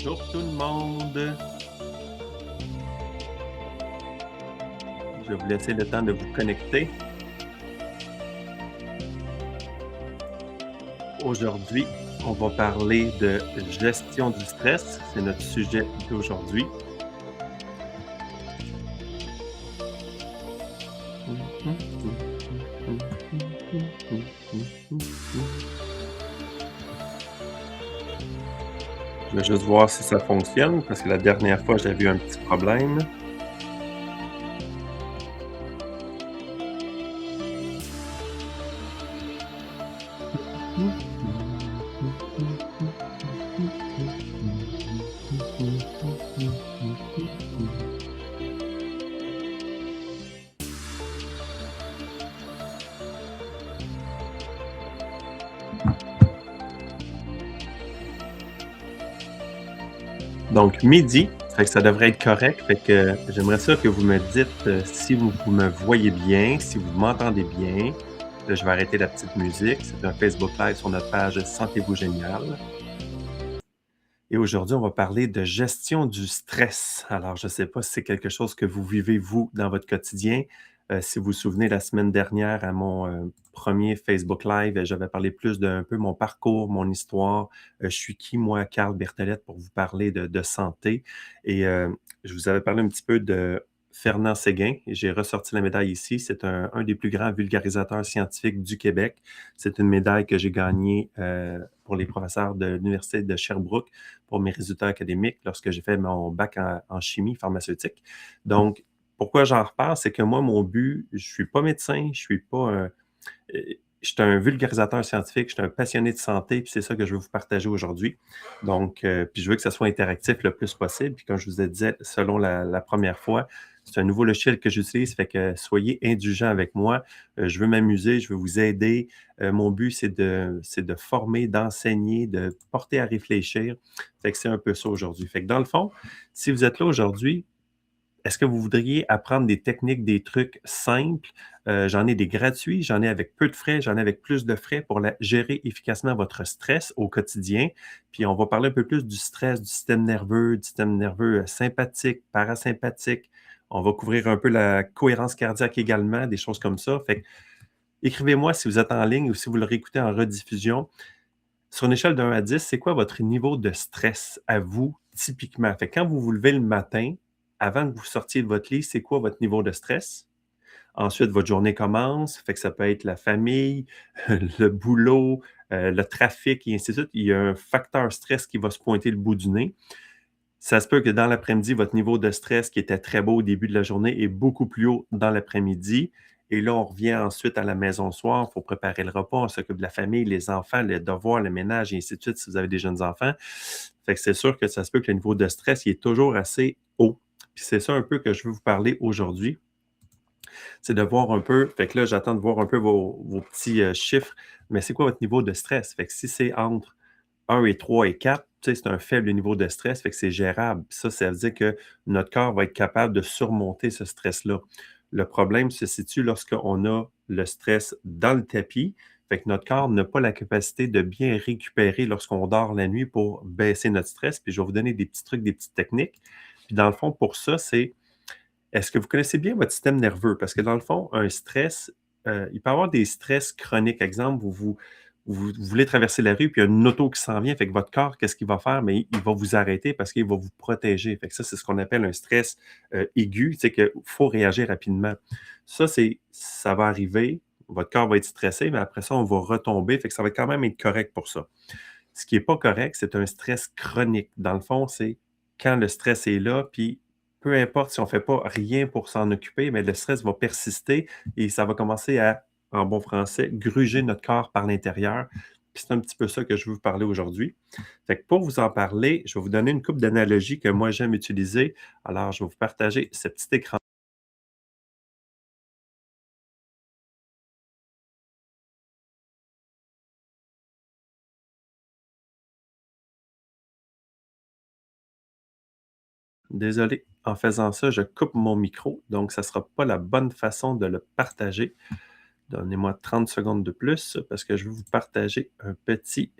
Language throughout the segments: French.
Bonjour tout le monde. Je vais vous laisser le temps de vous connecter. Aujourd'hui, on va parler de gestion du stress. C'est notre sujet d'aujourd'hui. Je vais juste voir si ça fonctionne parce que la dernière fois, j'avais eu un petit problème. Donc midi, fait que ça devrait être correct. Fait que j'aimerais ça que vous me dites, si vous me voyez bien, si vous m'entendez bien. Là, je vais arrêter la petite musique. C'est un Facebook Live sur notre page Sentez-vous génial. Et aujourd'hui, on va parler de gestion du stress. Alors, je ne sais pas si c'est quelque chose que vous vivez, vous, dans votre quotidien. Si vous vous souvenez, la semaine dernière, à mon premier Facebook Live, j'avais parlé plus d'un peu mon parcours, mon histoire. Je suis qui, moi, Carl Berthelette, pour vous parler de santé. Et je vous avais parlé un petit peu de Fernand Séguin. J'ai ressorti la médaille ici. C'est un des plus grands vulgarisateurs scientifiques du Québec. C'est une médaille que j'ai gagnée pour les professeurs de l'Université de Sherbrooke pour mes résultats académiques lorsque j'ai fait mon bac en chimie pharmaceutique. Donc, pourquoi j'en reparle, c'est que moi, mon but, je suis pas médecin, je suis pas un, je suis un vulgarisateur scientifique, je suis un passionné de santé, puis c'est ça que je veux vous partager aujourd'hui. Donc, puis je veux que ça soit interactif le plus possible. Puis comme je vous ai dit, selon la première fois, c'est un nouveau logiciel que j'utilise, fait que soyez indulgents avec moi. Je veux m'amuser, je veux vous aider. Mon but, c'est de former, d'enseigner, de porter à réfléchir. Fait que c'est un peu ça aujourd'hui. Fait que dans le fond, si vous êtes là aujourd'hui, est-ce que vous voudriez apprendre des techniques, des trucs simples? J'en ai des gratuits, j'en ai avec peu de frais, j'en ai avec plus de frais pour gérer efficacement votre stress au quotidien. Puis on va parler un peu plus du stress, du système nerveux sympathique, parasympathique. On va couvrir un peu la cohérence cardiaque également, des choses comme ça. Fait que écrivez-moi si vous êtes en ligne ou si vous le réécoutez en rediffusion. Sur une échelle de 1 à 10, c'est quoi votre niveau de stress à vous, typiquement? Fait que quand vous vous levez le matin, avant que vous sortiez de votre lit, c'est quoi votre niveau de stress? Ensuite, votre journée commence, fait que ça peut être la famille, le boulot, le trafic et ainsi de suite. Il y a un facteur stress qui va se pointer le bout du nez. Ça se peut que dans l'après-midi, votre niveau de stress qui était très beau au début de la journée est beaucoup plus haut dans l'après-midi. Et là, on revient ensuite à la maison le soir, il faut préparer le repas, on s'occupe de la famille, les enfants, les devoirs, le ménage et ainsi de suite si vous avez des jeunes enfants. Fait que c'est sûr que ça se peut que le niveau de stress, il est toujours assez haut. Puis c'est ça un peu que je veux vous parler aujourd'hui. C'est de voir un peu, fait que là, j'attends de voir un peu vos petits chiffres, mais c'est quoi votre niveau de stress? Fait que si c'est entre 1 et 3 et 4, tu sais, c'est un faible niveau de stress, fait que c'est gérable. Ça veut dire que notre corps va être capable de surmonter ce stress-là. Le problème se situe lorsqu'on a le stress dans le tapis, fait que notre corps n'a pas la capacité de bien récupérer lorsqu'on dort la nuit pour baisser notre stress. Puis je vais vous donner des petits trucs, des petites techniques. Puis dans le fond, pour ça, c'est est-ce que vous connaissez bien votre système nerveux? Parce que dans le fond, un stress, il peut y avoir des stress chroniques. Exemple, vous voulez traverser la rue, puis il y a une auto qui s'en vient, fait que votre corps, qu'est-ce qu'il va faire? Mais il va vous arrêter parce qu'il va vous protéger. Fait que ça, c'est ce qu'on appelle un stress aigu, c'est qu'il faut réagir rapidement. Ça va arriver, votre corps va être stressé, mais après ça, on va retomber, fait que ça va quand même être correct pour ça. Ce qui n'est pas correct, c'est un stress chronique. Dans le fond, c'est quand le stress est là, puis peu importe si on ne fait pas rien pour s'en occuper, mais le stress va persister et ça va commencer à, en bon français, gruger notre corps par l'intérieur. Puis c'est un petit peu ça que je veux vous parler aujourd'hui. Fait que pour vous en parler, je vais vous donner une couple d'analogies que moi j'aime utiliser. Alors, je vais vous partager ce petit écran. Désolé, en faisant ça, je coupe mon micro, donc ça ne sera pas la bonne façon de le partager. Donnez-moi 30 secondes de plus parce que je vais vous partager un petit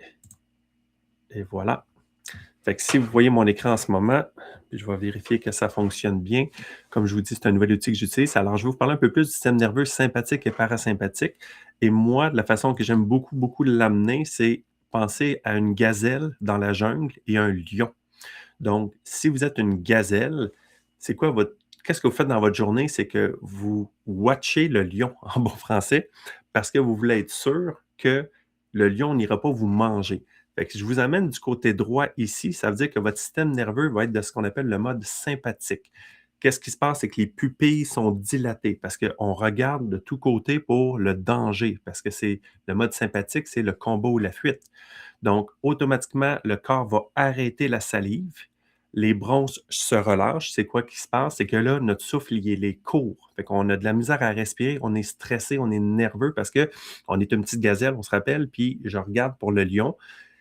et voilà. Fait que si vous voyez mon écran en ce moment, puis je vais vérifier que ça fonctionne bien. Comme je vous dis, c'est un nouvel outil que j'utilise. Alors, je vais vous parler un peu plus du système nerveux sympathique et parasympathique. Et moi, de la façon que j'aime beaucoup, beaucoup l'amener, c'est penser à une gazelle dans la jungle et un lion. Donc, si vous êtes une gazelle, c'est quoi votre qu'est-ce que vous faites dans votre journée? C'est que vous watchez le lion en bon français parce que vous voulez être sûr que le lion n'ira pas vous manger. Fait que si je vous amène du côté droit ici, ça veut dire que votre système nerveux va être de ce qu'on appelle le mode sympathique. Qu'est-ce qui se passe? C'est que les pupilles sont dilatées parce qu'on regarde de tous côtés pour le danger, parce que c'est le mode sympathique, c'est le combat ou la fuite. Donc, automatiquement, le corps va arrêter la salive. Les bronches se relâchent. C'est quoi qui se passe? C'est que là, notre souffle, il est court. Fait qu'on a de la misère à respirer, on est stressé, on est nerveux parce que on est une petite gazelle, on se rappelle, puis je regarde pour le lion.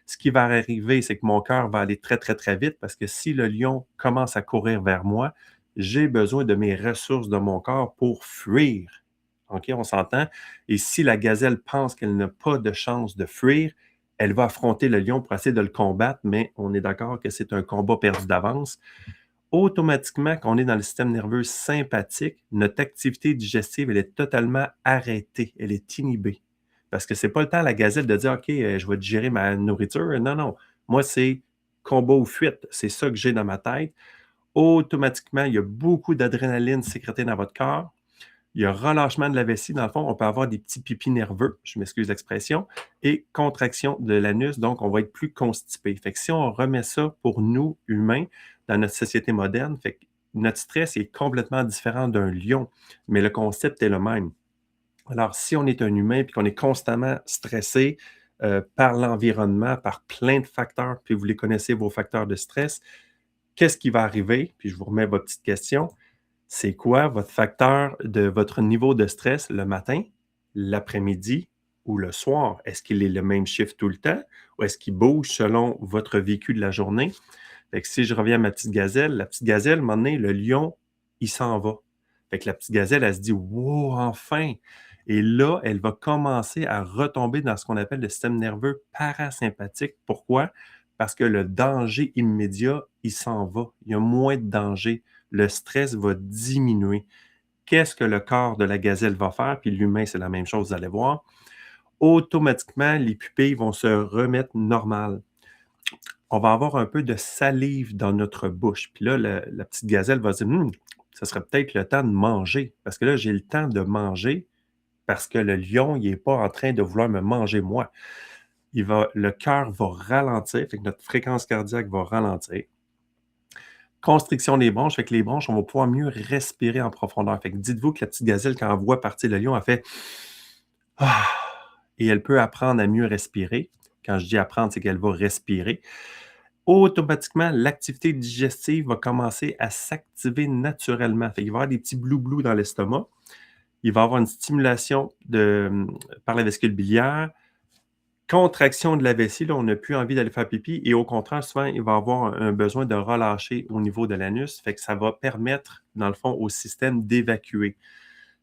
Ce qui va arriver, c'est que mon cœur va aller très, très, très vite parce que si le lion commence à courir vers moi, j'ai besoin de mes ressources de mon corps pour fuir. OK, on s'entend? Et si la gazelle pense qu'elle n'a pas de chance de fuir, elle va affronter le lion pour essayer de le combattre, mais on est d'accord que c'est un combat perdu d'avance. Automatiquement, quand on est dans le système nerveux sympathique, notre activité digestive, elle est totalement arrêtée, elle est inhibée. Parce que c'est pas le temps à la gazelle de dire, OK, je vais digérer ma nourriture. Non, non. Moi, c'est combat ou fuite. C'est ça que j'ai dans ma tête. Automatiquement, il y a beaucoup d'adrénaline sécrétée dans votre corps. Il y a relâchement de la vessie. Dans le fond, on peut avoir des petits pipis nerveux, je m'excuse l'expression, et contraction de l'anus, donc on va être plus constipé. Fait que si on remet ça pour nous, humains, dans notre société moderne, fait que notre stress est complètement différent d'un lion, mais le concept est le même. Alors, si on est un humain et qu'on est constamment stressé par l'environnement, par plein de facteurs, puis vous les connaissez, vos facteurs de stress, qu'est-ce qui va arriver? Puis je vous remets votre petite question. C'est quoi votre facteur de votre niveau de stress le matin, l'après-midi ou le soir? Est-ce qu'il est le même chiffre tout le temps ou est-ce qu'il bouge selon votre vécu de la journée? Fait que si je reviens à ma petite gazelle, la petite gazelle, à un moment donné, le lion, il s'en va. Fait que la petite gazelle, elle se dit: «Wow, enfin!» Et là, elle va commencer à retomber dans ce qu'on appelle le système nerveux parasympathique. Pourquoi? Parce que le danger immédiat, il s'en va. Il y a moins de danger. Le stress va diminuer. Qu'est-ce que le corps de la gazelle va faire? Puis l'humain, c'est la même chose, vous allez voir. Automatiquement, les pupilles vont se remettre normales. On va avoir un peu de salive dans notre bouche. Puis là, la petite gazelle va se dire: ça serait peut-être le temps de manger. Parce que là, j'ai le temps de manger parce que le lion, il n'est pas en train de vouloir me manger moi. Le cœur va ralentir, fait que notre fréquence cardiaque va ralentir. Constriction des bronches, fait que les bronches, on va pouvoir mieux respirer en profondeur. Fait que dites-vous que la petite gazelle, quand elle voit partir le lion, elle fait ah! Et elle peut apprendre à mieux respirer. Quand je dis apprendre, c'est qu'elle va respirer. Automatiquement, l'activité digestive va commencer à s'activer naturellement. Fait qu'il va y avoir des petits blou-blous dans l'estomac. Il va y avoir une stimulation par la vésicule biliaire. Contraction de la vessie, là, on n'a plus envie d'aller faire pipi et au contraire, souvent, il va avoir un besoin de relâcher au niveau de l'anus. Fait que ça va permettre, dans le fond, au système d'évacuer.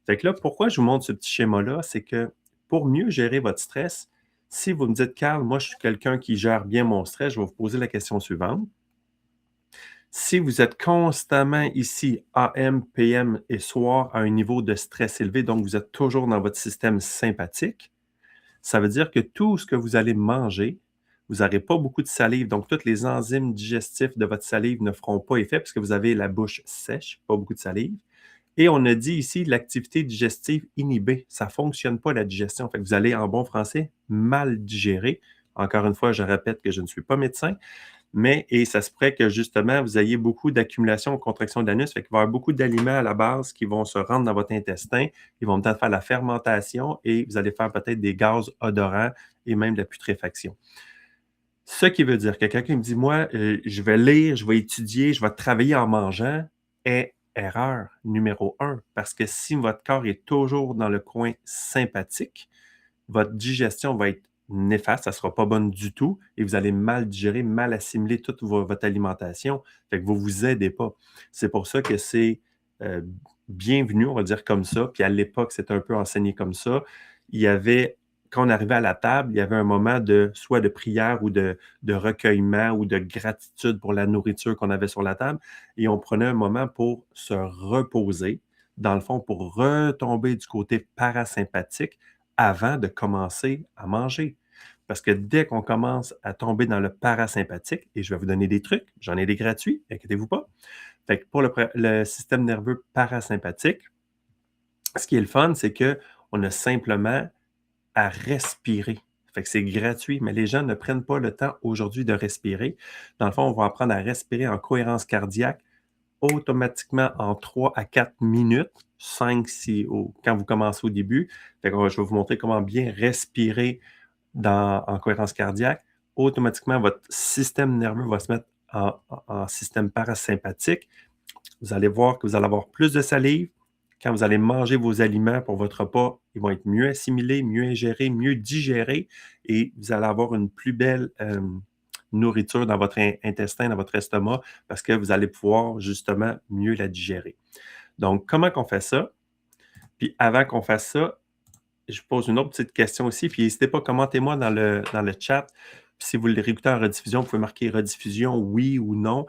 Fait que là, pourquoi je vous montre ce petit schéma-là? C'est que pour mieux gérer votre stress, si vous me dites: «Carl, moi, je suis quelqu'un qui gère bien mon stress», je vais vous poser la question suivante. Si vous êtes constamment ici, AM, PM et soir, à un niveau de stress élevé, donc vous êtes toujours dans votre système sympathique, ça veut dire que tout ce que vous allez manger, vous n'aurez pas beaucoup de salive, donc toutes les enzymes digestifs de votre salive ne feront pas effet puisque vous avez la bouche sèche, pas beaucoup de salive. Et on a dit ici l'activité digestive inhibée. Ça ne fonctionne pas la digestion. Fait que vous allez, en bon français, mal digérer. Encore une fois, je répète que je ne suis pas médecin, mais et ça se pourrait que justement, vous ayez beaucoup d'accumulation, contraction d'anus, fait qu'il va y avoir beaucoup d'aliments à la base qui vont se rendre dans votre intestin, ils vont peut-être faire la fermentation et vous allez faire peut-être des gaz odorants et même de la putréfaction. Ce qui veut dire que quelqu'un me dit: «Moi, je vais lire, je vais étudier, je vais travailler en mangeant», est erreur numéro un, parce que si votre corps est toujours dans le coin sympathique, votre digestion va être néfaste, ça ne sera pas bonne du tout et vous allez mal digérer, mal assimiler toute votre alimentation. Fait que vous ne vous aidez pas. C'est pour ça que c'est bienvenu, on va dire comme ça. Puis à l'époque, c'était un peu enseigné comme ça. Il y avait quand on arrivait à la table, il y avait un moment soit de prière ou de recueillement ou de gratitude pour la nourriture qu'on avait sur la table et on prenait un moment pour se reposer, dans le fond, pour retomber du côté parasympathique avant de commencer à manger. Parce que dès qu'on commence à tomber dans le parasympathique, et je vais vous donner des trucs, j'en ai des gratuits, inquiétez-vous pas. Fait que pour le système nerveux parasympathique, ce qui est le fun, c'est qu'on a simplement à respirer. Fait que c'est gratuit, mais les gens ne prennent pas le temps aujourd'hui de respirer. Dans le fond, on va apprendre à respirer en cohérence cardiaque automatiquement en 3 à 4 minutes, 5 quand vous commencez au début. Fait que je vais vous montrer comment bien respirer en cohérence cardiaque. Automatiquement, votre système nerveux va se mettre en système parasympathique. Vous allez voir que vous allez avoir plus de salive. Quand vous allez manger vos aliments pour votre repas, ils vont être mieux assimilés, mieux ingérés, mieux digérés et vous allez avoir une plus belle nourriture dans votre intestin, dans votre estomac, parce que vous allez pouvoir justement mieux la digérer. Donc, comment qu'on fait ça? Puis avant qu'on fasse ça, je pose une autre petite question aussi, puis n'hésitez pas, commentez-moi dans le chat. Puis si vous le réécoutez en rediffusion, vous pouvez marquer rediffusion, oui ou non.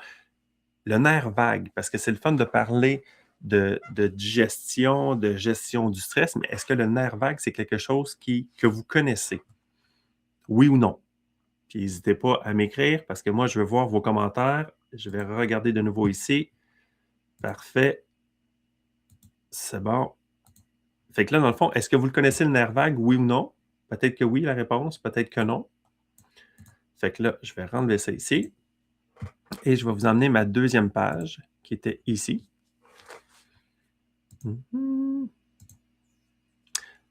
Le nerf vague, parce que c'est le fun de parler de digestion, de gestion du stress, mais est-ce que le nerf vague, c'est quelque chose que vous connaissez? Oui ou non? Puis n'hésitez pas à m'écrire parce que moi, je veux voir vos commentaires. Je vais regarder de nouveau ici. Parfait. C'est bon. Fait que là, dans le fond, est-ce que vous le connaissez, le nerf vague, oui ou non? Peut-être que oui, la réponse, peut-être que non. Fait que là, je vais renlever ça ici. Et je vais vous emmener ma deuxième page qui était ici.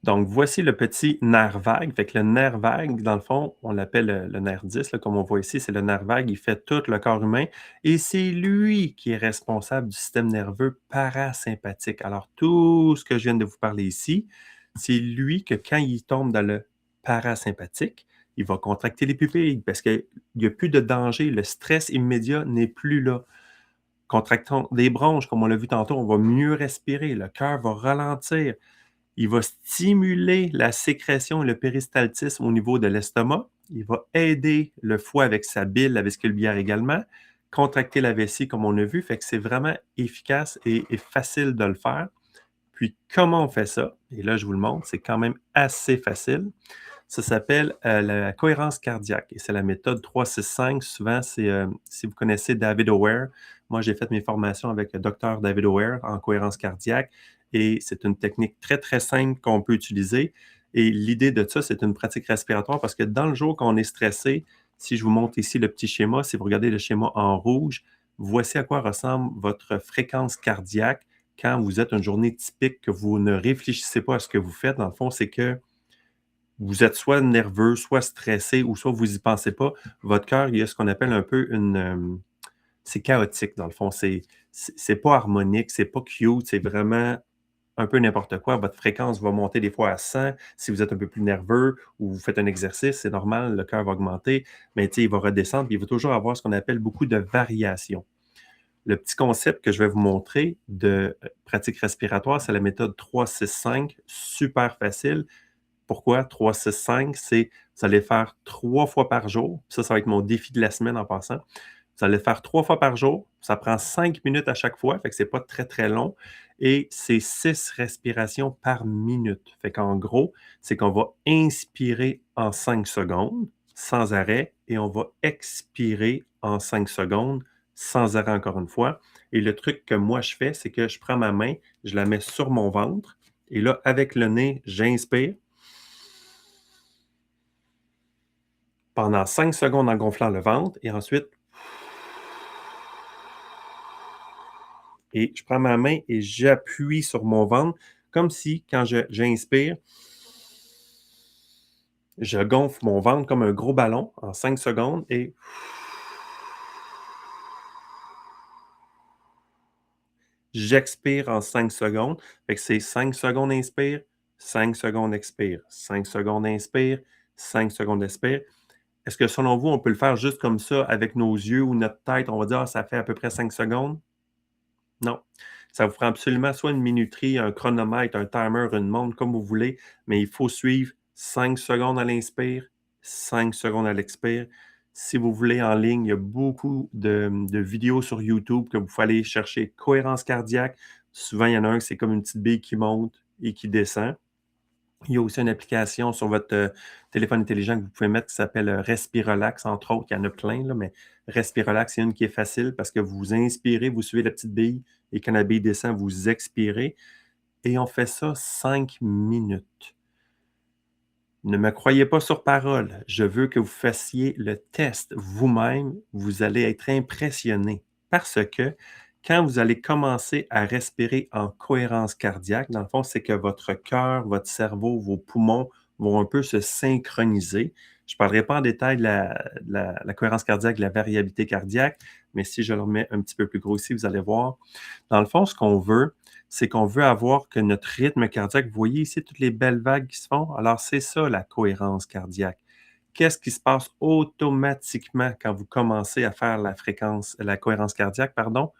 Donc, voici le petit nerf vague. Fait que le nerf vague, dans le fond, on l'appelle le nerf 10, là, comme on voit ici, c'est le nerf vague, il fait tout le corps humain et c'est lui qui est responsable du système nerveux parasympathique. Alors, tout ce que je viens de vous parler ici, c'est lui que quand il tombe dans le parasympathique, il va contracter les pupilles parce qu'il n'y a plus de danger, le stress immédiat n'est plus là. Contractons des bronches, comme on l'a vu tantôt, on va mieux respirer, le cœur va ralentir. Il va stimuler la sécrétion et le péristaltisme au niveau de l'estomac. Il va aider le foie avec sa bile, la vésicule biliaire également, contracter la vessie comme on a vu. Fait que c'est vraiment efficace et facile de le faire. Puis comment on fait ça? Et là, je vous le montre, c'est quand même assez facile. Ça s'appelle la cohérence cardiaque et c'est la méthode 3-6-5. Souvent, c'est si vous connaissez David O'Ware, moi j'ai fait mes formations avec le docteur David O'Ware en cohérence cardiaque et c'est une technique très très simple qu'on peut utiliser. Et l'idée de ça, c'est une pratique respiratoire parce que dans le jour quand on est stressé, si je vous montre ici le petit schéma, si vous regardez le schéma en rouge, voici à quoi ressemble votre fréquence cardiaque quand vous êtes une journée typique, que vous ne réfléchissez pas à ce que vous faites. Dans le fond, c'est que vous êtes soit nerveux, soit stressé, ou soit vous n'y pensez pas. Votre cœur, il y a ce qu'on appelle un peu c'est chaotique, dans le fond. C'est pas harmonique, c'est pas cute, c'est vraiment un peu n'importe quoi. Votre fréquence va monter des fois à 100. Si vous êtes un peu plus nerveux ou vous faites un exercice, c'est normal, le cœur va augmenter, mais il va redescendre, puis il va toujours avoir ce qu'on appelle beaucoup de variations. Le petit concept que je vais vous montrer de pratique respiratoire, c'est la méthode 3-6-5, super facile. Pourquoi 3-6-5? C'est vous allez faire 3 fois par jour. Ça va être mon défi de la semaine en passant. Vous allez le faire 3 fois par jour. Ça prend 5 minutes à chaque fois, fait que c'est pas très, très long. Et c'est 6 respirations par minute. Fait qu'en gros, c'est qu'on va inspirer en 5 secondes sans arrêt et on va expirer en 5 secondes sans arrêt encore une fois. Et le truc que moi je fais, c'est que je prends ma main, je la mets sur mon ventre et là, avec le nez, j'inspire pendant 5 secondes en gonflant le ventre et ensuite je prends ma main et j'appuie sur mon ventre comme si quand j'inspire, je gonfle mon ventre comme un gros ballon en 5 secondes et j'expire en 5 secondes. Fait que c'est 5 secondes inspire, 5 secondes expire, 5 secondes inspire, 5 secondes expire. Est-ce que selon vous, on peut le faire juste comme ça avec nos yeux ou notre tête? On va dire, ah, ça fait à peu près 5 secondes? Non. Ça vous prend absolument soit une minuterie, un chronomètre, un timer, une montre, comme vous voulez, mais il faut suivre 5 secondes à l'inspire, 5 secondes à l'expire. Si vous voulez en ligne, il y a beaucoup de vidéos sur YouTube que vous pouvez aller chercher. Cohérence cardiaque, souvent il y en a un, c'est comme une petite bille qui monte et qui descend. Il y a aussi une application sur votre téléphone intelligent que vous pouvez mettre qui s'appelle Respirelax, entre autres. Il y en a plein, là, mais Respirelax, c'est une qui est facile parce que vous inspirez, vous suivez la petite bille et quand la bille descend, vous expirez. Et on fait ça 5 minutes. Ne me croyez pas sur parole. Je veux que vous fassiez le test vous-même. Vous allez être impressionné parce que quand vous allez commencer à respirer en cohérence cardiaque, dans le fond, c'est que votre cœur, votre cerveau, vos poumons vont un peu se synchroniser. Je ne parlerai pas en détail de la cohérence cardiaque, de la variabilité cardiaque, mais si je le remets un petit peu plus gros ici, vous allez voir. Dans le fond, ce qu'on veut, c'est qu'on veut avoir que notre rythme cardiaque, vous voyez ici toutes les belles vagues qui se font? Alors, c'est ça la cohérence cardiaque. Qu'est-ce qui se passe automatiquement quand vous commencez à faire la cohérence cardiaque, pardon?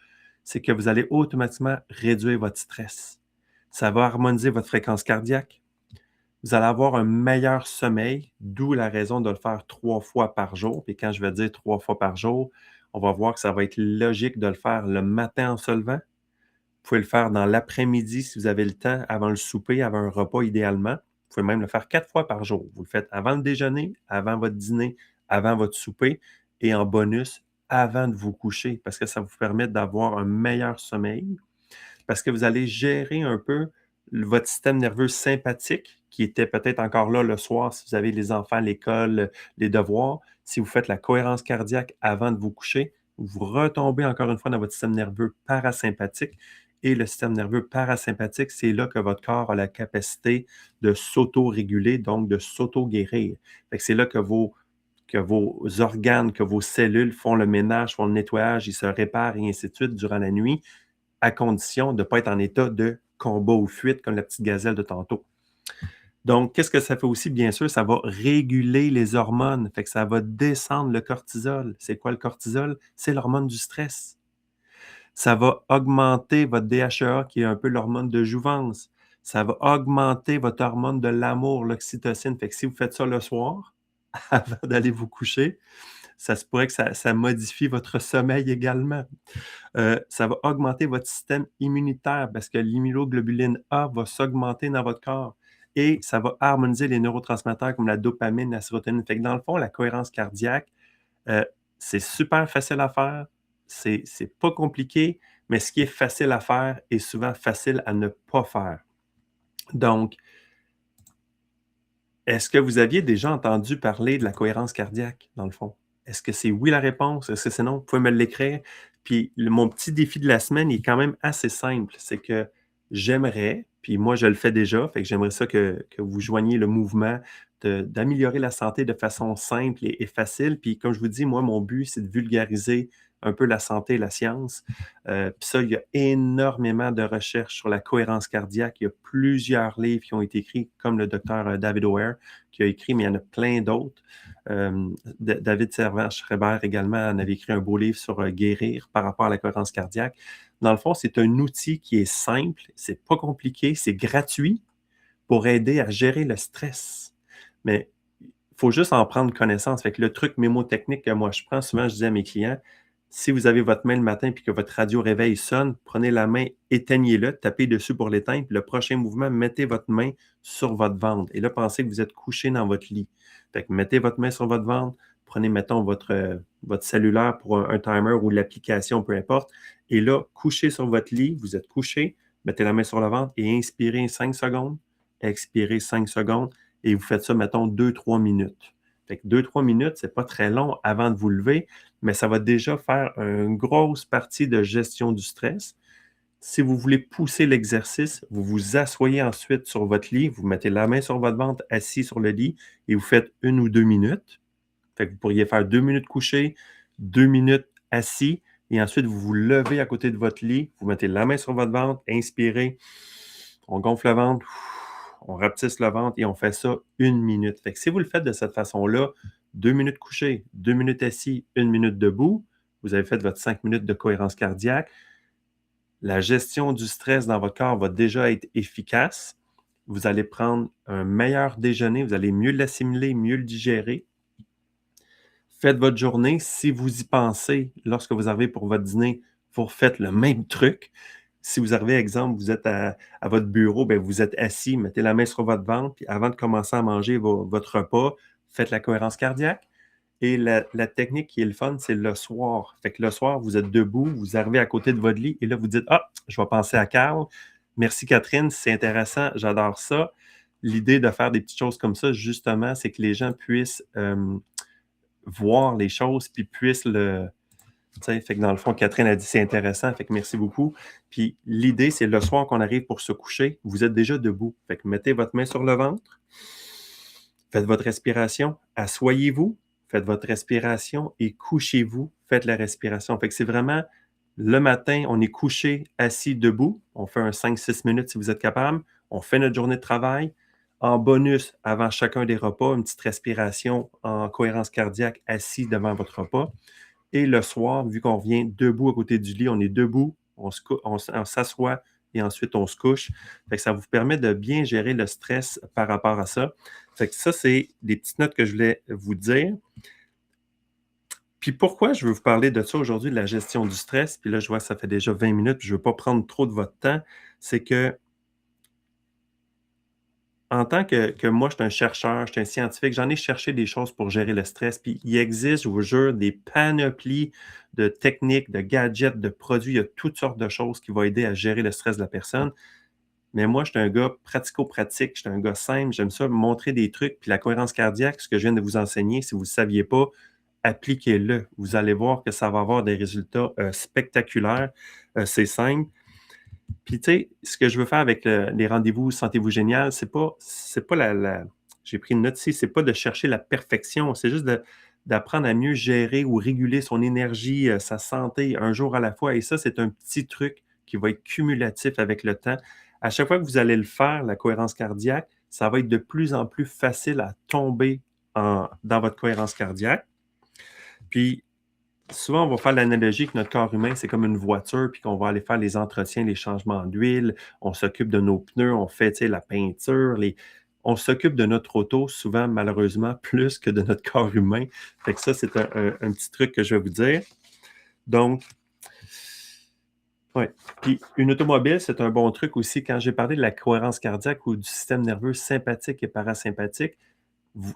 C'est que vous allez automatiquement réduire votre stress. Ça va harmoniser votre fréquence cardiaque. Vous allez avoir un meilleur sommeil, d'où la raison de le faire 3 fois par jour. Et quand je vais dire 3 fois par jour, on va voir que ça va être logique de le faire le matin en se levant. Vous pouvez le faire dans l'après-midi si vous avez le temps, avant le souper, avant un repas idéalement. Vous pouvez même le faire 4 fois par jour. Vous le faites avant le déjeuner, avant votre dîner, avant votre souper et en bonus, avant de vous coucher parce que ça vous permet d'avoir un meilleur sommeil, parce que vous allez gérer un peu votre système nerveux sympathique qui était peut-être encore là le soir si vous avez les enfants à l'école, les devoirs. Si vous faites la cohérence cardiaque avant de vous coucher, vous retombez encore une fois dans votre système nerveux parasympathique. Et le système nerveux parasympathique, c'est là que votre corps a la capacité de s'auto-réguler, donc de s'auto-guérir. C'est là que vos organes, que vos cellules font le ménage, font le nettoyage, ils se réparent et ainsi de suite durant la nuit à condition de ne pas être en état de combat ou fuite comme la petite gazelle de tantôt. Donc, qu'est-ce que ça fait aussi? Bien sûr, ça va réguler les hormones, fait que ça va descendre le cortisol. C'est quoi le cortisol? C'est l'hormone du stress. Ça va augmenter votre DHEA, qui est un peu l'hormone de jouvence. Ça va augmenter votre hormone de l'amour, l'oxytocine. Fait que si vous faites ça le soir, avant d'aller vous coucher, ça se pourrait que ça modifie votre sommeil également. Ça va augmenter votre système immunitaire parce que l'immunoglobuline A va s'augmenter dans votre corps et ça va harmoniser les neurotransmetteurs comme la dopamine, la sérotonine. Fait que dans le fond, la cohérence cardiaque, heu, c'est super facile à faire, c'est pas compliqué, mais ce qui est facile à faire est souvent facile à ne pas faire. Donc, est-ce que vous aviez déjà entendu parler de la cohérence cardiaque, dans le fond? Est-ce que c'est oui la réponse? Est-ce que c'est non? Vous pouvez me l'écrire. Puis mon petit défi de la semaine il est quand même assez simple. C'est que j'aimerais, puis moi je le fais déjà, fait que j'aimerais ça que vous joigniez le mouvement d'améliorer la santé de façon simple et facile. Puis comme je vous dis, moi, mon but, c'est de vulgariser un peu la santé et la science. Puis ça, il y a énormément de recherches sur la cohérence cardiaque. Il y a plusieurs livres qui ont été écrits, comme le docteur David O'Hare qui a écrit, mais il y en a plein d'autres. David Servan-Schreiber également en avait écrit un beau livre sur guérir par rapport à la cohérence cardiaque. Dans le fond, c'est un outil qui est simple, c'est pas compliqué, c'est gratuit pour aider à gérer le stress. Mais il faut juste en prendre connaissance. Fait que le truc mémotechnique que moi je prends, souvent je dis à mes clients, si vous avez votre main le matin puis que votre radio réveil sonne, prenez la main, éteignez-le, tapez dessus pour l'éteindre, puis le prochain mouvement, mettez votre main sur votre ventre. Et là, pensez que vous êtes couché dans votre lit. Fait que mettez votre main sur votre ventre, prenez, mettons, votre cellulaire pour un timer ou l'application, peu importe. Et là, couchez sur votre lit, vous êtes couché, mettez la main sur le ventre et inspirez 5 secondes, expirez 5 secondes et vous faites ça, mettons, 2-3 minutes. Fait que 2-3 minutes, c'est pas très long avant de vous lever, mais ça va déjà faire une grosse partie de gestion du stress. Si vous voulez pousser l'exercice, vous vous asseyez ensuite sur votre lit, vous mettez la main sur votre ventre, assis sur le lit, et vous faites 1 ou 2 minutes. Fait que vous pourriez faire 2 minutes couché, 2 minutes assis, et ensuite vous vous levez à côté de votre lit, vous mettez la main sur votre ventre, inspirez, on gonfle le ventre, on rapetisse le ventre et on fait ça 1 minute. Fait que si vous le faites de cette façon-là, 2 minutes couché, 2 minutes assis, 1 minute debout, vous avez fait votre 5 minutes de cohérence cardiaque. La gestion du stress dans votre corps va déjà être efficace vous allez prendre un meilleur déjeuner, vous allez mieux l'assimiler, mieux le digérer. Faites votre journée. Si vous y pensez lorsque vous arrivez pour votre dîner, vous refaites le même truc. Si vous arrivez, exemple, vous êtes à votre bureau, bien, vous êtes assis, mettez la main sur votre ventre, puis avant de commencer à manger votre repas, faites la cohérence cardiaque. Et la technique qui est le fun, c'est le soir. Fait que le soir, vous êtes debout, vous arrivez à côté de votre lit et là, vous dites: «Ah, je vais penser à Carl. Merci Catherine, c'est intéressant, j'adore ça». L'idée de faire des petites choses comme ça, justement, c'est que les gens puissent voir les choses puis puissent le. Tu sais, fait que dans le fond, Catherine a dit c'est intéressant, fait que merci beaucoup. Puis l'idée, c'est le soir qu'on arrive pour se coucher, vous êtes déjà debout. Fait que mettez votre main sur le ventre, faites votre respiration, asseyez-vous, faites votre respiration et couchez-vous, faites la respiration. Fait que c'est vraiment le matin, on est couché, assis, debout. On fait un 5-6 minutes si vous êtes capable. On fait notre journée de travail. En bonus, avant chacun des repas, une petite respiration en cohérence cardiaque assis devant votre repas. Et le soir, vu qu'on revient debout à côté du lit, on est debout, on s'assoit et ensuite on se couche. Fait que ça vous permet de bien gérer le stress par rapport à ça. Fait que ça, c'est des petites notes que je voulais vous dire. Puis pourquoi je veux vous parler de ça aujourd'hui, de la gestion du stress, puis là, je vois que ça fait déjà 20 minutes, puis je ne veux pas prendre trop de votre temps, c'est que en tant que moi, je suis un chercheur, je suis un scientifique, j'en ai cherché des choses pour gérer le stress, puis il existe, je vous jure, des panoplies de techniques, de gadgets, de produits, il y a toutes sortes de choses qui vont aider à gérer le stress de la personne. Mais moi, je suis un gars pratico-pratique, je suis un gars simple, j'aime ça montrer des trucs, puis la cohérence cardiaque, ce que je viens de vous enseigner, si vous ne le saviez pas, appliquez-le. Vous allez voir que ça va avoir des résultats spectaculaires. C'est simple. Puis, tu sais, ce que je veux faire avec les rendez-vous Sentez-vous génial, c'est pas j'ai pris une note ici, c'est pas de chercher la perfection, c'est juste d'apprendre à mieux gérer ou réguler son énergie, sa santé un jour à la fois. Et ça, c'est un petit truc qui va être cumulatif avec le temps. À chaque fois que vous allez le faire, la cohérence cardiaque, ça va être de plus en plus facile à tomber dans votre cohérence cardiaque. Puis, souvent, on va faire l'analogie que notre corps humain, c'est comme une voiture, puis qu'on va aller faire les entretiens, les changements d'huile, on s'occupe de nos pneus, on fait, tu sais, la peinture, on s'occupe de notre auto, souvent, malheureusement, plus que de notre corps humain. Fait que ça, c'est un petit truc que je vais vous dire. Donc, ouais. Puis une automobile, c'est un bon truc aussi. Quand j'ai parlé de la cohérence cardiaque ou du système nerveux sympathique et parasympathique,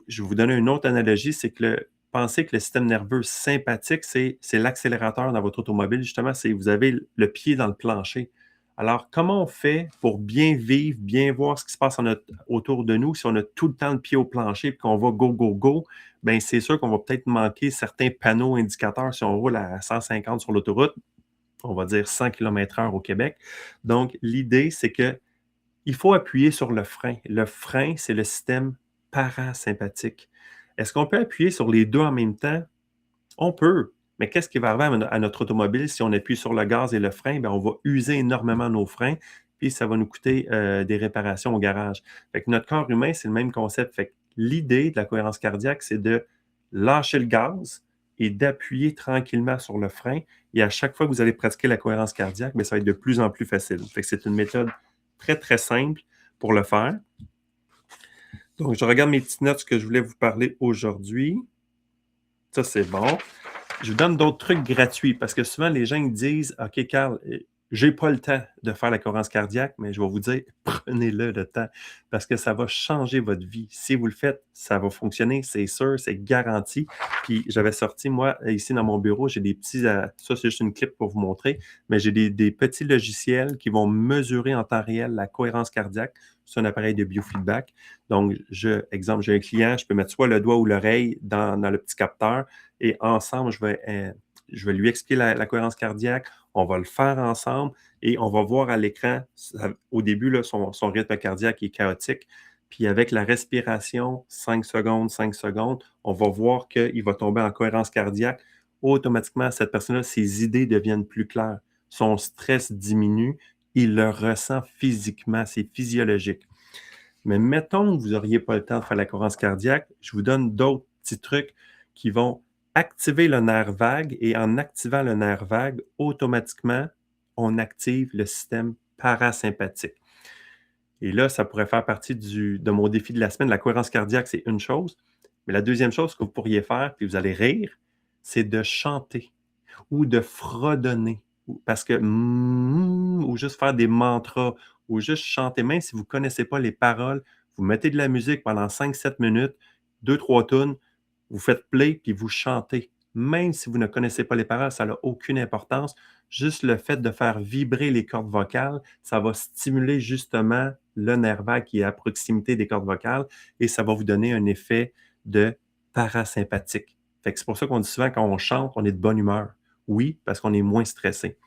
je vais vous donner une autre analogie, c'est que pensez que le système nerveux sympathique, c'est l'accélérateur dans votre automobile. Justement, c'est vous avez le pied dans le plancher. Alors, comment on fait pour bien vivre, bien voir ce qui se passe autour de nous si on a tout le temps le pied au plancher et qu'on va go, go, go? Bien, c'est sûr qu'on va peut-être manquer certains panneaux indicateurs si on roule à 150 sur l'autoroute, on va dire 100 km/h au Québec. Donc, l'idée, c'est que il faut appuyer sur le frein. Le frein, c'est le système parasympathique. Est-ce qu'on peut appuyer sur les 2 en même temps? On peut, mais qu'est-ce qui va arriver à notre automobile si on appuie sur le gaz et le frein? Bien, on va user énormément nos freins, puis ça va nous coûter des réparations au garage. Fait que notre corps humain, c'est le même concept. Fait que l'idée de la cohérence cardiaque, c'est de lâcher le gaz et d'appuyer tranquillement sur le frein. Et à chaque fois que vous allez pratiquer la cohérence cardiaque, bien, ça va être de plus en plus facile. Fait que c'est une méthode très, très simple pour le faire. Donc, je regarde mes petites notes, ce que je voulais vous parler aujourd'hui. Ça, c'est bon. Je vous donne d'autres trucs gratuits parce que souvent, les gens ils disent OK, Carl, j'ai pas le temps de faire la cohérence cardiaque, mais je vais vous dire, prenez-le le temps parce que ça va changer votre vie. Si vous le faites, ça va fonctionner, c'est sûr, c'est garanti. Puis j'avais sorti, moi, ici dans mon bureau, j'ai des petits, ça c'est juste une clip pour vous montrer, mais j'ai des petits logiciels qui vont mesurer en temps réel la cohérence cardiaque sur un appareil de biofeedback. Donc, exemple, j'ai un client, je peux mettre soit le doigt ou l'oreille dans le petit capteur et ensemble, je vais lui expliquer la cohérence cardiaque, on va le faire ensemble et on va voir à l'écran, au début, là, son rythme cardiaque est chaotique. Puis avec la respiration, 5 secondes, 5 secondes, on va voir qu'il va tomber en cohérence cardiaque. Automatiquement, cette personne-là, ses idées deviennent plus claires. Son stress diminue, il le ressent physiquement, c'est physiologique. Mais mettons que vous n'auriez pas le temps de faire la cohérence cardiaque, je vous donne d'autres petits trucs qui vont activer le nerf vague et en activant le nerf vague, automatiquement, on active le système parasympathique. Et là, ça pourrait faire partie de mon défi de la semaine. La cohérence cardiaque, c'est une chose. Mais la deuxième chose que vous pourriez faire, puis vous allez rire, c'est de chanter ou de fredonner. Parce que ou juste faire des mantras ou juste chanter. Même si vous ne connaissez pas les paroles, vous mettez de la musique pendant 5-7 minutes, 2-3 tunes, vous faites play puis vous chantez. Même si vous ne connaissez pas les paroles, ça n'a aucune importance. Juste le fait de faire vibrer les cordes vocales, ça va stimuler justement le nerf vague qui est à proximité des cordes vocales et ça va vous donner un effet de parasympathique. Fait que c'est pour ça qu'on dit souvent quand on chante, on est de bonne humeur. Oui, parce qu'on est moins stressé.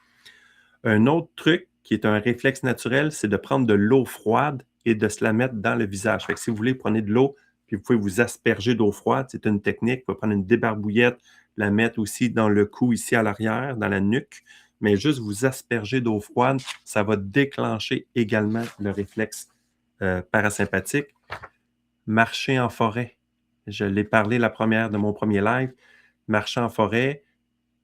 Un autre truc qui est un réflexe naturel, c'est de prendre de l'eau froide et de se la mettre dans le visage. Fait que si vous voulez, prenez de l'eau, puis vous pouvez vous asperger d'eau froide. C'est une technique. Vous pouvez prendre une débarbouillette, la mettre aussi dans le cou, ici à l'arrière, dans la nuque. Mais juste vous asperger d'eau froide, ça va déclencher également le réflexe parasympathique. Marcher en forêt. Je l'ai parlé la première de mon premier live. Marcher en forêt,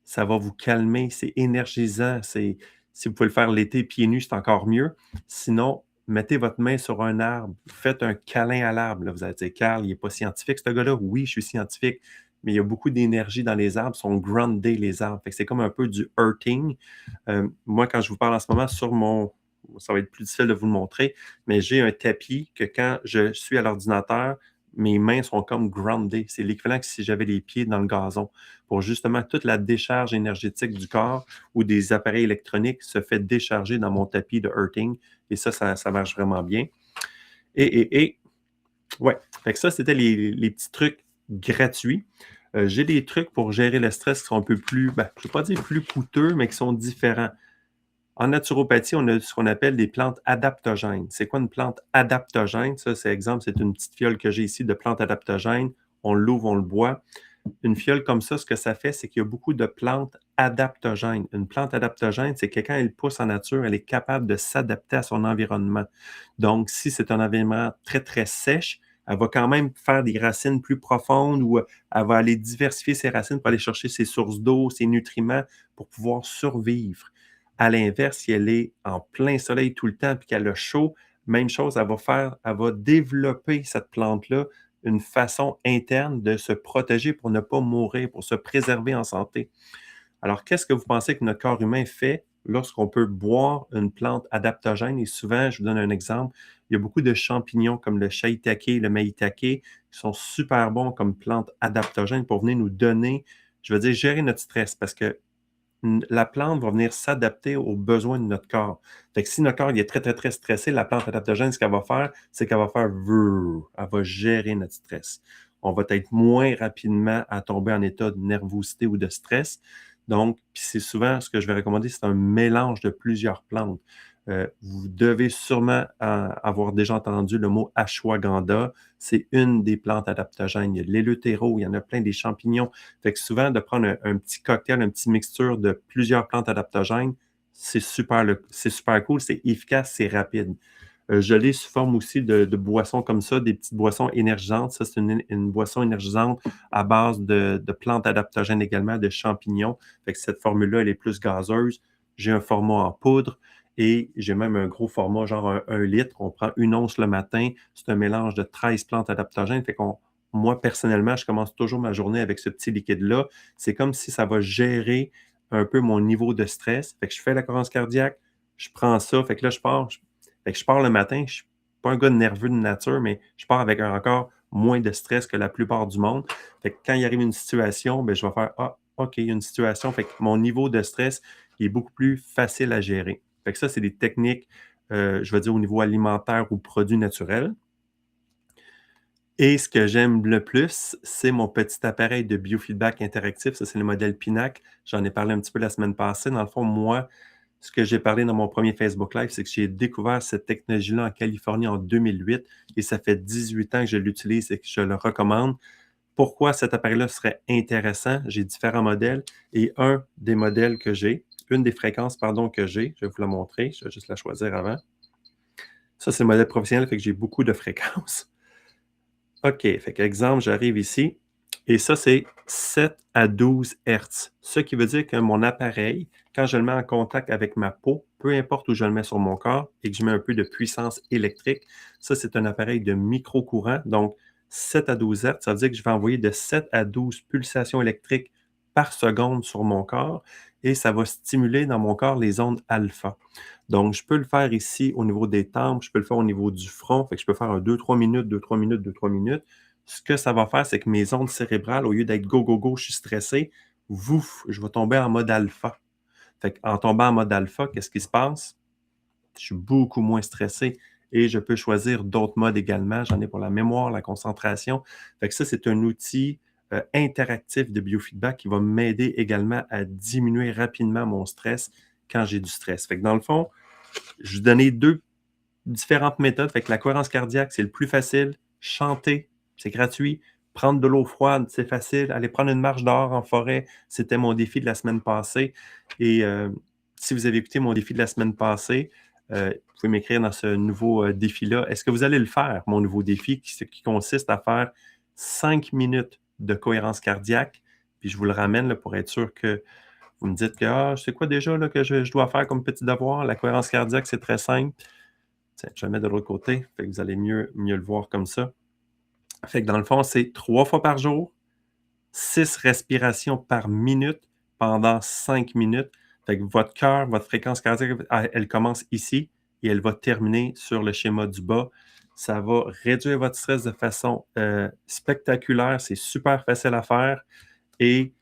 ça va vous calmer, c'est énergisant. Si vous pouvez le faire l'été pieds nus, c'est encore mieux. Sinon, mettez votre main sur un arbre, faites un câlin à l'arbre. Là, vous allez dire, Carl, il n'est pas scientifique, ce gars-là. Oui, je suis scientifique, mais il y a beaucoup d'énergie dans les arbres, ils sont groundés, les arbres. Fait que c'est comme un peu du earthing. Moi, quand je vous parle en ce moment sur mon. Ça va être plus difficile de vous le montrer, mais j'ai un tapis que quand je suis à l'ordinateur, mes mains sont comme groundées. C'est l'équivalent que si j'avais les pieds dans le gazon pour justement toute la décharge énergétique du corps ou des appareils électroniques se fait décharger dans mon tapis de earthing. Et ça marche vraiment bien. Et ouais, fait que ça, c'était les petits trucs gratuits. J'ai des trucs pour gérer le stress qui sont un peu plus, je ne vais pas dire plus coûteux, mais qui sont différents. En naturopathie, on a ce qu'on appelle des plantes adaptogènes. C'est quoi une plante adaptogène? Ça, c'est exemple, c'est une petite fiole que j'ai ici de plantes adaptogènes. On l'ouvre, on le boit. Une fiole comme ça, ce que ça fait, c'est qu'il y a beaucoup de plantes adaptogènes. Une plante adaptogène, c'est que quand elle pousse en nature, elle est capable de s'adapter à son environnement. Donc, si c'est un environnement très, très sèche, elle va quand même faire des racines plus profondes ou elle va aller diversifier ses racines pour aller chercher ses sources d'eau, ses nutriments pour pouvoir survivre. À l'inverse, si elle est en plein soleil tout le temps et qu'elle a chaud, même chose, elle va développer cette plante-là une façon interne de se protéger pour ne pas mourir, pour se préserver en santé. Alors, qu'est-ce que vous pensez que notre corps humain fait lorsqu'on peut boire une plante adaptogène? Et souvent, je vous donne un exemple, il y a beaucoup de champignons comme le shiitake, le maitake, qui sont super bons comme plantes adaptogènes pour venir nous donner, je veux dire, gérer notre stress parce que la plante va venir s'adapter aux besoins de notre corps. Fait que si notre corps il est très, très, très stressé, la plante adaptogène, ce qu'elle va faire, c'est qu'elle va faire elle va gérer notre stress. On va être moins rapidement à tomber en état de nervosité ou de stress. Donc, puis c'est souvent ce que je vais recommander, c'est un mélange de plusieurs plantes. Vous devez sûrement avoir déjà entendu le mot ashwagandha. C'est une des plantes adaptogènes. Il y a de l'éleutéro, il y en a plein des champignons. Fait que souvent, de prendre un petit cocktail, une petite mixture de plusieurs plantes adaptogènes, c'est super cool, c'est efficace, c'est rapide. Je l'ai sous forme aussi de boissons comme ça, des petites boissons énergisantes. Ça, c'est une boisson énergisante à base de plantes adaptogènes également, de champignons. Fait que cette formule-là, elle est plus gazeuse. J'ai un format en poudre et j'ai même un gros format, genre 1 litre. On prend 1 once le matin. C'est un mélange de 13 plantes adaptogènes. Fait qu'on moi, personnellement, je commence toujours ma journée avec ce petit liquide-là. C'est comme si ça va gérer un peu mon niveau de stress. Fait que je fais la cohérence cardiaque, je prends ça. Fait que là, fait que je pars le matin. Je ne suis pas un gars nerveux de nature, mais je pars avec encore moins de stress que la plupart du monde. Fait que quand il arrive une situation, ben, je vais faire Ah, OK, il y a une situation. Fait que mon niveau de stress il est beaucoup plus facile à gérer. Fait que ça, c'est des techniques, je vais dire, au niveau alimentaire ou produits naturels. Et ce que j'aime le plus, c'est mon petit appareil de biofeedback interactif. Ça, c'est le modèle Pinac. J'en ai parlé un petit peu la semaine passée. Dans le fond, moi, ce que j'ai parlé dans mon premier Facebook Live, c'est que j'ai découvert cette technologie-là en Californie en 2008 et ça fait 18 ans que je l'utilise et que je le recommande. Pourquoi cet appareil-là serait intéressant? J'ai différents modèles et un des modèles que j'ai, une des fréquences, pardon, que j'ai, je vais vous la montrer, je vais juste la choisir avant. Ça, c'est le modèle professionnel, fait que j'ai beaucoup de fréquences. OK, fait qu'exemple, j'arrive ici et ça, c'est 7 à 12 Hertz. Ce qui veut dire que mon appareil, quand je le mets en contact avec ma peau, peu importe où je le mets sur mon corps et que je mets un peu de puissance électrique, ça, c'est un appareil de micro-courant, donc 7 à 12 Hz. Ça veut dire que je vais envoyer de 7 à 12 pulsations électriques par seconde sur mon corps et ça va stimuler dans mon corps les ondes alpha. Donc, je peux le faire ici au niveau des tempes, je peux le faire au niveau du front, fait que je peux faire un 2-3 minutes, 2-3 minutes, 2-3 minutes. Ce que ça va faire, c'est que mes ondes cérébrales, au lieu d'être go, go, go, je suis stressé, vouf, je vais tomber en mode alpha. Fait qu'en tombant en mode alpha, qu'est-ce qui se passe? Je suis beaucoup moins stressé et je peux choisir d'autres modes également. J'en ai pour la mémoire, la concentration. Fait que ça, c'est un outil interactif de biofeedback qui va m'aider également à diminuer rapidement mon stress quand j'ai du stress. Fait que dans le fond, je vous donnais deux différentes méthodes. Fait que la cohérence cardiaque, c'est le plus facile. Chanter, c'est gratuit. Prendre de l'eau froide, c'est facile. Aller prendre une marche dehors en forêt, c'était mon défi de la semaine passée. Et si vous avez écouté mon défi de la semaine passée, vous pouvez m'écrire dans ce nouveau défi-là. Est-ce que vous allez le faire, mon nouveau défi, qui consiste à faire 5 minutes de cohérence cardiaque? Puis je vous le ramène là, pour être sûr que vous me dites que je sais quoi déjà là, que je dois faire comme petit devoir. La cohérence cardiaque, c'est très simple. Tiens, je vais le mettre de l'autre côté, fait que vous allez mieux le voir comme ça. Fait que dans le fond, c'est 3 fois par jour, 6 respirations par minute pendant 5 minutes. Fait que votre cœur, votre fréquence cardiaque, elle commence ici et elle va terminer sur le schéma du bas. Ça va réduire votre stress de façon spectaculaire. C'est super facile à faire. Et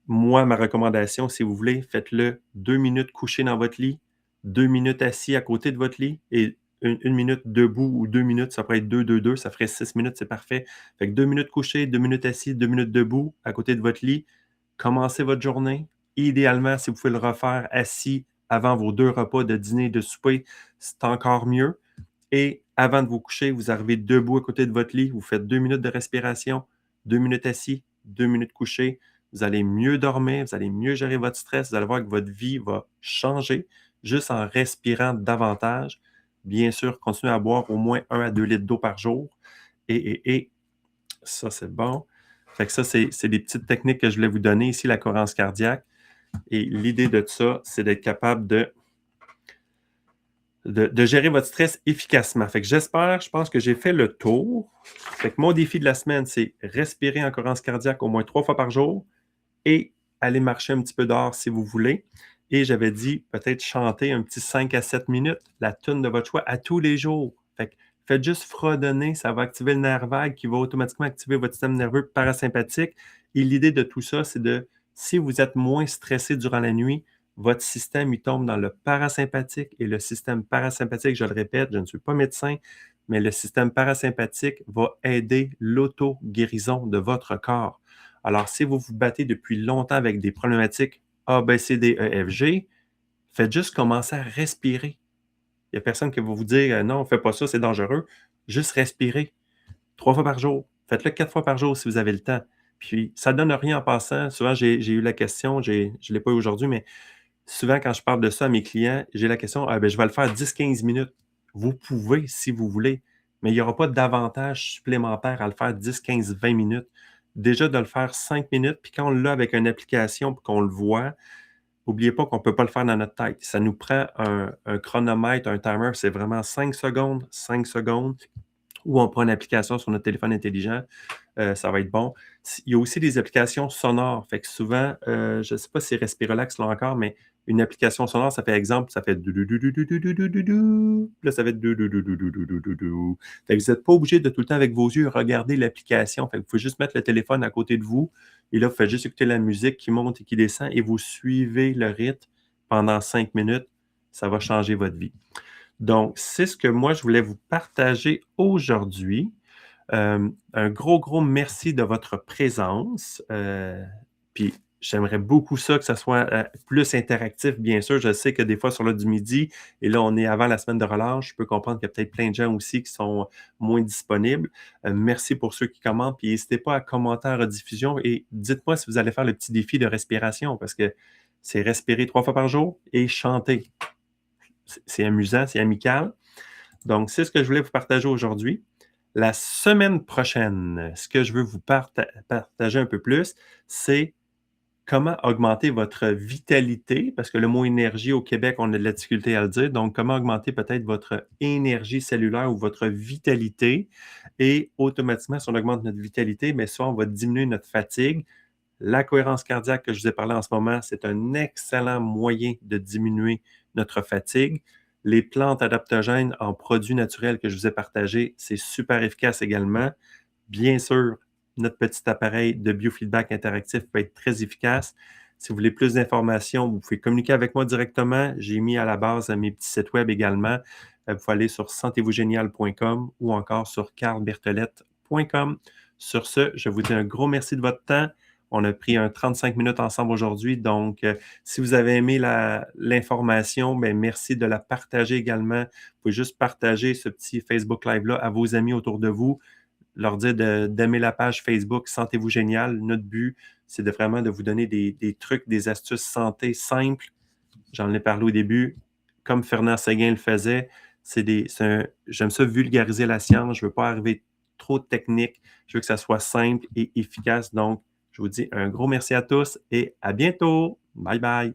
moi, ma recommandation, si vous voulez, faites-le 2 minutes couché dans votre lit, 2 minutes assis à côté de votre lit et une minute debout ou 2 minutes, ça pourrait être 2-2-2, ça ferait 6 minutes, c'est parfait. Fait que 2 minutes couché, 2 minutes assis, 2 minutes debout à côté de votre lit. Commencez votre journée. Idéalement, si vous pouvez le refaire assis avant vos 2 repas de dîner et de souper, c'est encore mieux. Et avant de vous coucher, vous arrivez debout à côté de votre lit, vous faites 2 minutes de respiration, 2 minutes assis, 2 minutes couchés. Vous allez mieux dormir, vous allez mieux gérer votre stress, vous allez voir que votre vie va changer juste en respirant davantage. Bien sûr, continuez à boire au moins 1 à 2 litres d'eau par jour. Et ça, c'est bon. Fait que ça, c'est des petites techniques que je voulais vous donner ici, la cohérence cardiaque. Et l'idée de ça, c'est d'être capable de gérer votre stress efficacement. Fait que j'espère, je pense que j'ai fait le tour. Fait que mon défi de la semaine, c'est respirer en cohérence cardiaque au moins 3 fois par jour et aller marcher un petit peu dehors si vous voulez. Et j'avais dit peut-être chanter un petit 5 à 7 minutes, la tune de votre choix à tous les jours. Fait que faites juste fredonner, ça va activer le nerf vague qui va automatiquement activer votre système nerveux parasympathique. Et l'idée de tout ça, c'est de, si vous êtes moins stressé durant la nuit, votre système, il tombe dans le parasympathique et le système parasympathique, je le répète, je ne suis pas médecin, mais le système parasympathique va aider l'auto-guérison de votre corps. Alors, si vous vous battez depuis longtemps avec des problématiques A, B, C, D, E, F, G, faites juste commencer à respirer. Il n'y a personne qui va vous dire non, fais pas ça, c'est dangereux. Juste respirer. 3 fois par jour. Faites-le 4 fois par jour si vous avez le temps. Puis, ça ne donne rien en passant. Souvent, j'ai eu la question, je ne l'ai pas eu aujourd'hui, mais souvent, quand je parle de ça à mes clients, j'ai la question ben, je vais le faire 10-15 minutes. Vous pouvez si vous voulez, mais il n'y aura pas d'avantage supplémentaire à le faire 10-15-20 minutes. Déjà, de le faire 5 minutes, puis quand on l'a avec une application, puis qu'on le voit, n'oubliez pas qu'on ne peut pas le faire dans notre tête. Ça nous prend un chronomètre, un timer, c'est vraiment 5 secondes, ou on prend une application sur notre téléphone intelligent, ça va être bon. Il y a aussi des applications sonores. Fait que souvent, je ne sais pas si Respirelax l'a encore, mais une application sonore, ça fait exemple, ça fait du du du du du du du du du du. Là, ça fait du du du du du du du du du. Fait que vous n'êtes pas obligé de tout le temps avec vos yeux regarder l'application. Fait que vous pouvez juste mettre le téléphone à côté de vous et là, vous faites juste écouter la musique qui monte et qui descend et vous suivez le rythme pendant 5 minutes. Ça va changer votre vie. Donc, c'est ce que moi, je voulais vous partager aujourd'hui. Un gros, gros merci de votre présence. Puis, j'aimerais beaucoup ça, que ça soit plus interactif, bien sûr. Je sais que des fois, sur l'heure du midi, et là, on est avant la semaine de relâche, je peux comprendre qu'il y a peut-être plein de gens aussi qui sont moins disponibles. Merci pour ceux qui commentent. Puis, n'hésitez pas à commenter en rediffusion et dites-moi si vous allez faire le petit défi de respiration parce que c'est respirer 3 fois par jour et chanter. C'est amusant, c'est amical. Donc, c'est ce que je voulais vous partager aujourd'hui. La semaine prochaine, ce que je veux vous partager un peu plus, c'est comment augmenter votre vitalité? Parce que le mot énergie au Québec, on a de la difficulté à le dire. Donc, comment augmenter peut-être votre énergie cellulaire ou votre vitalité? Et automatiquement, si on augmente notre vitalité, mais soit on va diminuer notre fatigue. La cohérence cardiaque que je vous ai parlé en ce moment, c'est un excellent moyen de diminuer notre fatigue. Les plantes adaptogènes en produits naturels que je vous ai partagés, c'est super efficace également. Bien sûr, notre petit appareil de biofeedback interactif peut être très efficace. Si vous voulez plus d'informations, vous pouvez communiquer avec moi directement. J'ai mis à la base mes petits sites web également. Vous pouvez aller sur sentezvousgénial.com ou encore sur carlbertholette.com. Sur ce, je vous dis un gros merci de votre temps. On a pris un 35 minutes ensemble aujourd'hui. Donc, si vous avez aimé l'information, ben, merci de la partager également. Vous pouvez juste partager ce petit Facebook Live-là à vos amis autour de vous, leur dire d'aimer la page Facebook Sentez-vous génial. Notre but, c'est de vraiment de vous donner des trucs, des astuces santé simples. J'en ai parlé au début. Comme Fernand Séguin le faisait, j'aime ça vulgariser la science. Je ne veux pas arriver trop technique. Je veux que ça soit simple et efficace. Donc, je vous dis un gros merci à tous et à bientôt. Bye bye.